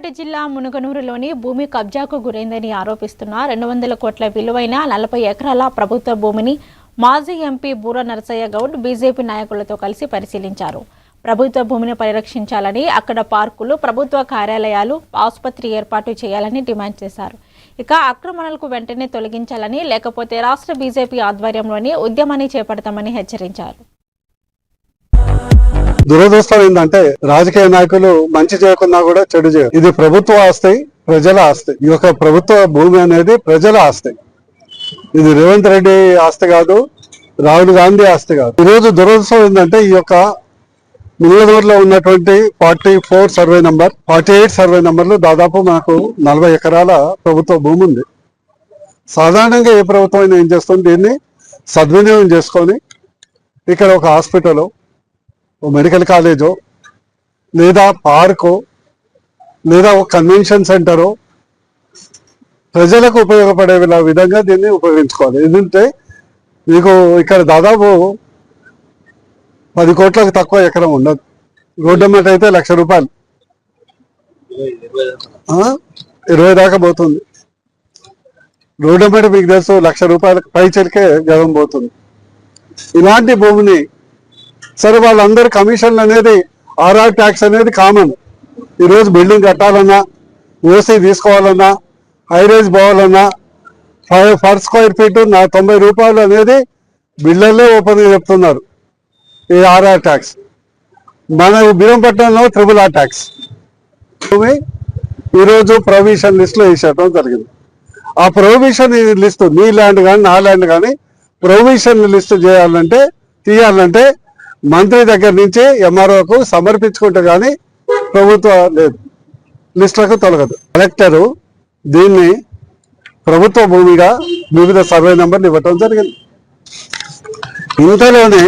రంగారెడ్డి జిల్లా మునుగనూరులోని భూమి కబ్జాకు గురైందని ఆరోపిస్తున్న 200 కోట్ల విలువైన 40 ఎకరాల ప్రభుత్వ భూమిని మాజీ ఎంపీ బూర నరసయ్య గౌడ్ బీజేపీ నాయకులతో కలిసి పరిశీలించారు. ప్రభుత్వ భూమిని పరిరక్షించాలని, అక్కడ పార్కులు, ప్రభుత్వ కార్యాలయాలు, ఆసుపత్రి ఏర్పాటు చేయాలని డిమాండ్ చేశారు. ఇక ఆక్రమణలకు వెంటనే తొలగించాలని, లేకపోతే రాష్ట్ర బీజేపీ ఆధ్వర్యంలోని ఉద్యమాన్ని చేపడతామని హెచ్చరించారు. దురదృష్టం ఏంటంటే రాజకీయ నాయకులు మంచి చేయకున్నా కూడా చెడు చేయరు. ఇది ప్రభుత్వ ఆస్తి, ప్రజల ఆస్తి. ఈ యొక్క ప్రభుత్వ భూమి అనేది ప్రజల ఆస్తి. ఇది రేవంత్ రెడ్డి ఆస్తి కాదు, రాహుల్ గాంధీ ఆస్తి కాదు. ఈరోజు దురదృష్టం ఏంటంటే ఈ యొక్క మునుగనూరులో ఉన్నటువంటి 44 సర్వే నంబర్, 48 సర్వే నంబర్లు దాదాపు మనకు 40 ఎకరాల ప్రభుత్వ భూమి ఉంది. సాధారణంగా ఏ ప్రభుత్వం అయినా ఏం చేస్తుంది, దీన్ని సద్వినియోగం చేసుకొని ఇక్కడ ఒక హాస్పిటల్, మెడికల్ కాలేజో, లేదా పార్కు, లేదా ఒక కన్వెన్షన్ సెంటరు ప్రజలకు ఉపయోగపడే విధంగా దీన్ని ఉపయోగించుకోవాలి. ఎందుకంటే మీకు ఇక్కడ దాదాపు 10 కోట్లకు తక్కువ ఎకరం ఉండదు. రోడ్డు అమ్మట అయితే 1,00,000 రూపాయలు, 20 దాకా పోతుంది. రోడ్డు అమ్మట మీకు తెలుసు 1,00,000 రూపాయలకు పై చెరికే గతం పోతుంది. ఇలాంటి భూమిని సరే వాళ్ళందరూ కమిషన్లు అనేది ఆర్ఆర్ ట్యాక్స్ అనేది కామన్. ఈరోజు బిల్డింగ్ కట్టాలన్నా, ఓసీ తీసుకోవాలన్నా, హైరేజ్ పోవాలన్నా పర్ స్క్వేర్ ఫీట్ 90 రూపాయలు అనేది బిల్డర్లే ఓపెన్గా చెప్తున్నారు. ఈ ఆర్ఆర్ ట్యాక్స్ మన భీమంపట్నంలో RRR ట్యాక్స్ ఈరోజు ప్రొవిషన్ లిస్ట్లో వేసేయడం జరిగింది. ఆ ప్రొవిషన్ లిస్టు నీ ల్యాండ్ కానీ నా ల్యాండ్ కానీ ప్రొవిషన్ లిస్టు తీయాలంటే మంత్రి దగ్గర నుంచి ఎంఆర్ఓకు సమర్పించుకుంటే కానీ ప్రభుత్వం లేదు, లిస్టులకు తొలగదు. కలెక్టరు దీన్ని ప్రభుత్వ భూమిగా వివిధ సర్వే నెంబర్లు ఇవ్వటం జరిగింది. ఇంతలోనే